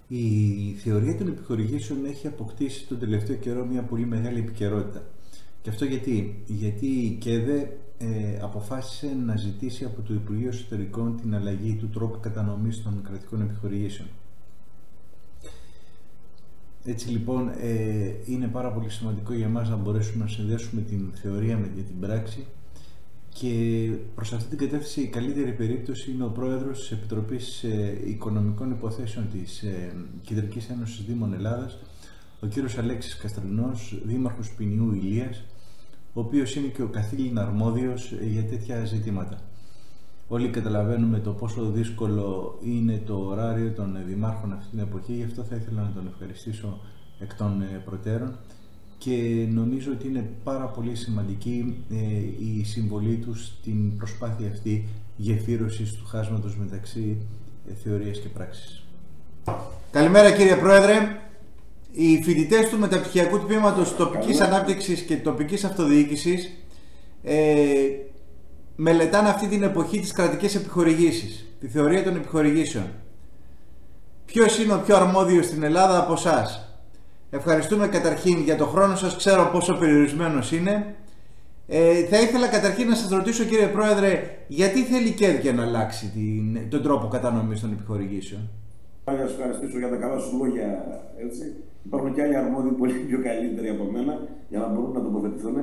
Η θεωρία των επιχορηγήσεων έχει αποκτήσει τον τελευταίο καιρό μια πολύ μεγάλη επικαιρότητα. Και αυτό γιατί η ΚΕΔΕ αποφάσισε να ζητήσει από το Υπουργείο Εσωτερικών την αλλαγή του τρόπου κατανομής των κρατικών επιχορηγήσεων. Έτσι λοιπόν είναι πάρα πολύ σημαντικό για μας να μπορέσουμε να συνδέσουμε την θεωρία με την πράξη, και προς αυτή την κατεύθυνση η καλύτερη περίπτωση είναι ο πρόεδρος της Επιτροπής Οικονομικών Υποθέσεων της Κεντρικής Ένωσης Δήμων Ελλάδας, ο κύριος Αλέξης Καστρινός, δήμαρχος Ποινιού Ηλίας, ο οποίος είναι και ο καθήλυνα αρμόδιος για τέτοια ζητήματα. Όλοι καταλαβαίνουμε το πόσο δύσκολο είναι το ωράριο των δημάρχων αυτή την εποχή, γι' αυτό θα ήθελα να τον ευχαριστήσω εκ των προτέρων, και νομίζω ότι είναι πάρα πολύ σημαντική η συμβολή τους στην προσπάθεια αυτή γεφύρωσης του χάσματος μεταξύ θεωρίας και πράξης. Καλημέρα κύριε Πρόεδρε. Οι φοιτητές του Μεταπτυχιακού Τμήματος Τοπικής Ανάπτυξης και Τοπικής Αυτοδιοίκησης μελετάνε αυτή την εποχή τις κρατικές επιχορηγήσεις, τη θεωρία των επιχορηγήσεων. Ποιος είναι ο πιο αρμόδιος στην Ελλάδα από εσάς? Ευχαριστούμε καταρχήν για το χρόνο σας, ξέρω πόσο περιορισμένος είναι. Θα ήθελα καταρχήν να σας ρωτήσω κύριε Πρόεδρε, γιατί θέλει η ΚΕΔΕ να αλλάξει τον τρόπο κατανομής των επιχορηγήσεων? Να σας ευχαριστήσω για τα καλά σου λόγια. Έτσι. Υπάρχουν και άλλοι αρμόδιοι πολύ πιο καλύτεροι από μένα για να μπορούν να τοποθετηθούν.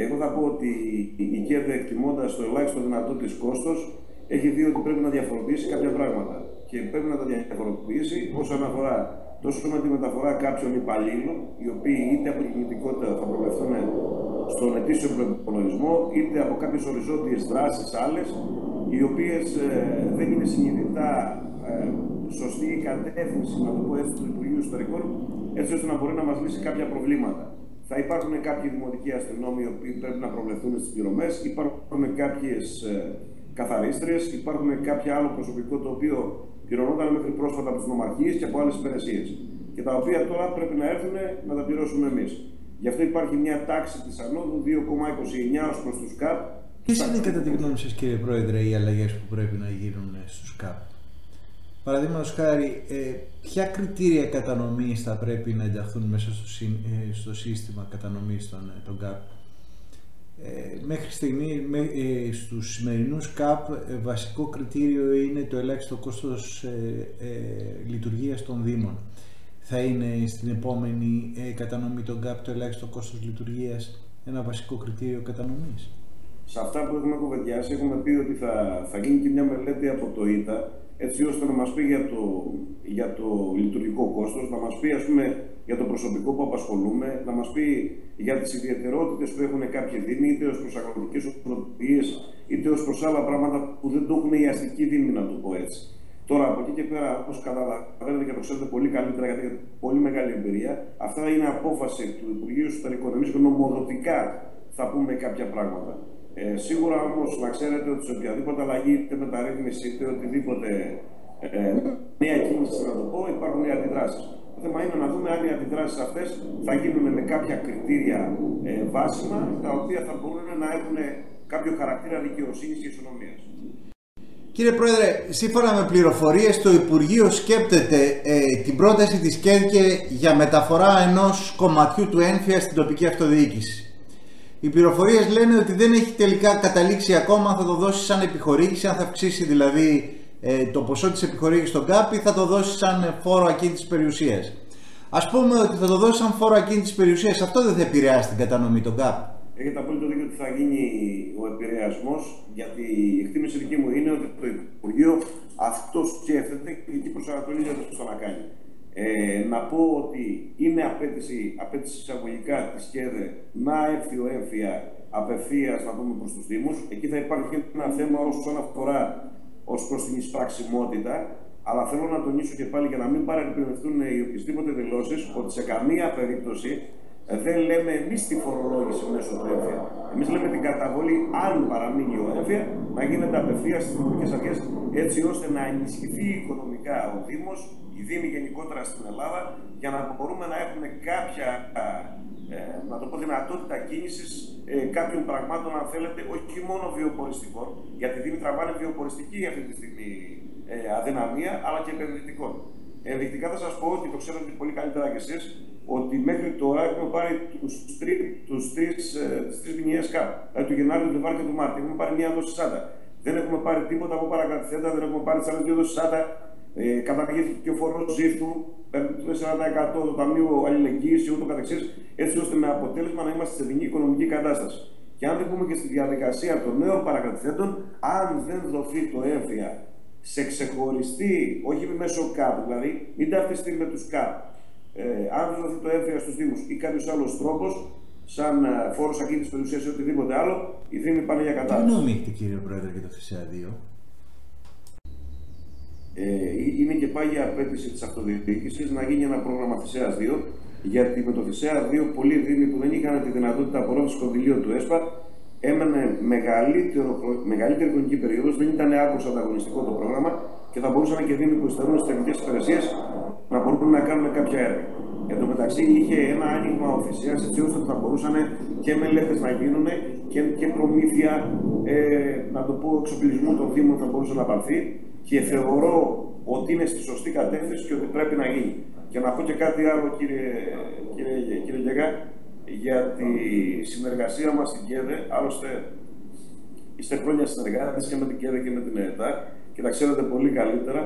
Εγώ θα πω ότι η ΚΕΔΕ, εκτιμώντας το ελάχιστο δυνατό της κόστος, έχει δει ότι πρέπει να διαφοροποιήσει κάποια πράγματα. Και πρέπει να τα διαφοροποιήσει όσον αφορά τόσο με τη μεταφορά κάποιων υπαλλήλων, οι οποίοι είτε από την κινητικότητα θα προβλεφθούν στον ετήσιο προϋπολογισμό, είτε από κάποιες οριζόντιες δράσεις άλλες, οι οποίες δεν είναι συνειδητά σωστή η κατεύθυνση, να το πω έτσι, του Υπουργείου Εσωτερικών, έτσι ώστε να μπορεί να μας λύσει κάποια προβλήματα. Θα υπάρχουν κάποιοι δημοτικοί αστυνόμοι οι οποίοι πρέπει να προβλεφθούν στις πληρωμές, υπάρχουν κάποιες καθαρίστρες, υπάρχουν κάποιο άλλο προσωπικό το οποίο πληρωνόταν μέχρι πρόσφατα από τις νομαρχίες και από άλλες υπηρεσίες. Και τα οποία τώρα πρέπει να έρθουν να τα πληρώσουμε εμείς. Γι' αυτό υπάρχει μια τάξη της ανόδου 2,29 ως προς τους ΚΑΠ. Ποιες είναι κατά τη γνώμη σας κύριε Πρόεδρε οι αλλαγές που πρέπει να γίνουν στους ΚΑΠ? Παραδείγματος χάρη, ποια κριτήρια κατανομής θα πρέπει να ενταχθούν μέσα στο σύστημα κατανομής των ΚΑΠ? Μέχρι στιγμή στους σημερινούς ΚΑΠ βασικό κριτήριο είναι το ελάχιστο κόστος λειτουργίας των Δήμων. Θα είναι στην επόμενη κατανομή των ΚΑΠ το ελάχιστο κόστος λειτουργίας ένα βασικό κριτήριο κατανομής? Σε αυτά που έχουμε κουβεντιάσει έχουμε πει ότι θα γίνει και μια μελέτη από το ΙΤΑ, έτσι ώστε να μας πει για το λειτουργικό κόστος, να μας πει ας πούμε για το προσωπικό που απασχολούμε, να μας πει για τις ιδιαιτερότητες που έχουν κάποιοι δήμοι, είτε ως προς αγροτικές οδοποιίες, είτε ως προς άλλα πράγματα που δεν το έχουν οι αστικοί δήμοι, να το πω έτσι. Τώρα από εκεί και πέρα, όπως καταλαβαίνετε και το ξέρετε πολύ καλύτερα, γιατί έχετε πολύ μεγάλη εμπειρία, αυτά είναι απόφαση του Υπουργείου Εσωτερικών. Εμείς νομοδοτικά θα πούμε κάποια πράγματα. Σίγουρα όμως να ξέρετε ότι σε οποιαδήποτε αλλαγή, είτε μεταρρύθμιση, είτε οτιδήποτε νέα κίνηση, να το πω, υπάρχουν οι αντιδράσεις. Το θέμα είναι να δούμε αν οι αντιδράσεις αυτές θα γίνουν με κάποια κριτήρια βάσιμα, τα οποία θα μπορούν να έχουν κάποιο χαρακτήρα δικαιοσύνης και ισονομίας. Κύριε Πρόεδρε, σύμφωνα με πληροφορίες, το Υπουργείο σκέπτεται την πρόταση της ΚΕΔΕ για μεταφορά ενός κομματιού του έμφυα στην τοπική αυτοδιοίκηση. Οι πληροφορίες λένε ότι δεν έχει τελικά καταλήξει ακόμα αν θα το δώσει σαν επιχορήγηση, αν θα αυξήσει δηλαδή το ποσό της επιχορήγησης στον ΚΑΠ ή θα το δώσει σαν φόρο ακίνητης περιουσίας. Ας πούμε ότι θα το δώσει σαν φόρο ακίνητης περιουσίας, αυτό δεν θα επηρεάσει την κατανομή των ΚΑΠ? Έχετε απόλυτο δίκιο ότι θα γίνει ο επηρεασμός, γιατί η εκτίμηση δική μου είναι ότι το Υπουργείο αυτό σκέφτεται και εκεί προσανατολίζεται στο να κάνει. Να πω ότι είναι απέτηση εισαγωγικά της ΚΕΔΕ να έρθει ο έμφυα απευθείας, να πούμε, προς τους Δήμους. Εκεί θα υπάρχει ένα θέμα όσον αφορά ως προς την εισπραξιμότητα, αλλά θέλω να τονίσω και πάλι για να μην παραπληρωθούν οι οποιασδήποτε δηλώσεις ότι σε καμία περίπτωση δεν λέμε εμείς τη φορολόγηση μέσω του έμφυα. Εμείς λέμε την καταβολή, αν παραμείνει ο έμφυα, να γίνεται απευθείας στις δημοτικές αρχές, έτσι ώστε να ενισχυθεί οικονομικά ο Δήμος, οι Δήμοι γενικότερα στην Ελλάδα, για να μπορούμε να έχουμε κάποια να το πω, δυνατότητα κίνησης κάποιων πραγμάτων, αν θέλετε, όχι μόνο βιοποριστικών, γιατί οι Δήμοι τραβάνε βιοποριστική αυτή τη στιγμή αδυναμία, αλλά και επενδυτικών. Ενδεικτικά θα σας πω, και το ξέρετε πολύ καλύτερα κι εσείς, ότι μέχρι τώρα έχουμε πάρει τις τρεις μηνιαίες ΚΑΠ. Δηλαδή του Γενάρη, του Φεβρουάριου και του Μάρτιο. Έχουμε πάρει μία δόση ΣΑΤΑ. Δεν έχουμε πάρει τίποτα από παρακρατηθέντα, δεν έχουμε πάρει τις άλλες δύο δόσεις ΣΑΤΑ. Καταργήθηκε και ο φόρος ζήθου, παίρνει το 4% το Ταμείο Αλληλεγγύης και ούτω καθεξής, έτσι ώστε με αποτέλεσμα να είμαστε σε δινή οικονομική κατάσταση. Και αν δεν πούμε και στη διαδικασία των νέων παρακρατηθέντων, αν δεν δοθεί το έμφυα σε ξεχωριστή, όχι μέσω ΚΑΠ, δηλαδή μην ταυτιστεί με τους ΚΑΠ, αν δεν δοθεί το έμφυα στους Δήμους ή κάποιος άλλος τρόπος, σαν φόρος ακίνητης περιουσίας ή οτιδήποτε άλλο, οι Δήμοι πάνε για κατάσταση. Τι νόμοι έχετε, κύριε Πρόεδρε, για το ΦΥΣΕΑ 2? Είναι και πάγια απέτηση της αυτοδιοίκησης να γίνει ένα πρόγραμμα ΦΥΣΕΑ 2, γιατί με το ΦΥΣΕΑ 2 πολλοί Δήμοι που δεν είχαν τη δυνατότητα απορρόφησης κονδυλίων του ΕΣΠΑ έμενε μεγαλύτερη χρονική περίοδος, δεν ήταν άκρως ανταγωνιστικό το πρόγραμμα και θα μπορούσαν και Δήμοι που υστερούν στις τεχνικές υπηρεσίες να μπορούν να κάνουν κάποια έργα. Εν τω μεταξύ είχε ένα άνοιγμα ο ΦΥΣΕΑ έτσι ώστε θα μπορούσαν και μελέτες να γίνουν και προμήθεια, να το πω, εξοπλισμού των Δήμων θα μπορούσε να πάρθει. Και θεωρώ ότι είναι στη σωστή κατεύθυνση και ότι πρέπει να γίνει. Και να πω και κάτι άλλο, κύριε Γεγά, για τη συνεργασία μας στην ΚΕΔΕ. Άλλωστε, είστε χρόνια συνεργάτες και με την ΚΕΔΕ και με την ΕΕΤΑ και τα ξέρετε πολύ καλύτερα.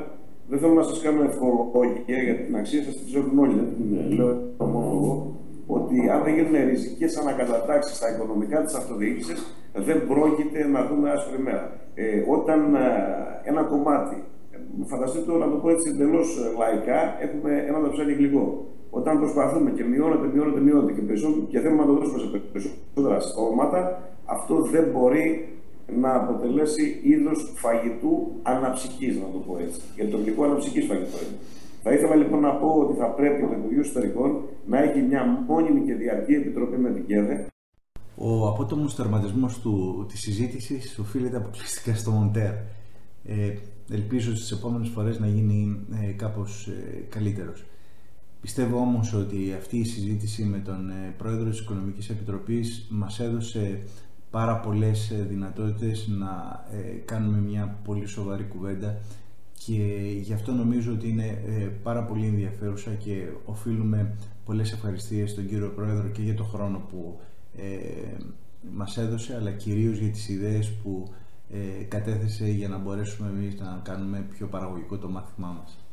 Δεν θέλω να σας κάνω ευχολογία για την αξία σας, τη ξέρουν όλοι, δεν την λέω μόνο εγώ, ότι αν δεν γίνουν ριζικές ανακατατάξεις στα οικονομικά της αυτοδιοίκησης, δεν πρόκειται να δούμε άσπρη μέρα. Όταν ένα κομμάτι, φανταστείτε να το πω έτσι εντελώς λαϊκά, έχουμε ένα δαψάκι γλυκό. Όταν προσπαθούμε και μειώνεται και θέλουμε να το δώσουμε σε περισσότερα στόματα, αυτό δεν μπορεί να αποτελέσει είδος φαγητού αναψυχής, να το πω έτσι. Γιατί το γλυκό αναψυχής φαγητό είναι. Θα ήθελα λοιπόν να πω ότι θα πρέπει το Υπουργείο Εσωτερικών να έχει μια μόνιμη και διαρκή επιτροπή με την ΚΕΔΕ. Ο απότομος τερματισμός της συζήτησης οφείλεται αποκλειστικά στο Μοντέρ. Ελπίζω στις επόμενες φορές να γίνει κάπως καλύτερος. Πιστεύω όμως ότι αυτή η συζήτηση με τον Πρόεδρο της Οικονομικής Επιτροπής μας έδωσε πάρα πολλές δυνατότητες να κάνουμε μια πολύ σοβαρή κουβέντα και γι' αυτό νομίζω ότι είναι πάρα πολύ ενδιαφέρουσα και οφείλουμε πολλές ευχαριστίες στον κύριο Πρόεδρο και για τον χρόνο που μας έδωσε, αλλά κυρίως για τις ιδέες που κατέθεσε για να μπορέσουμε εμείς να κάνουμε πιο παραγωγικό το μάθημά μας.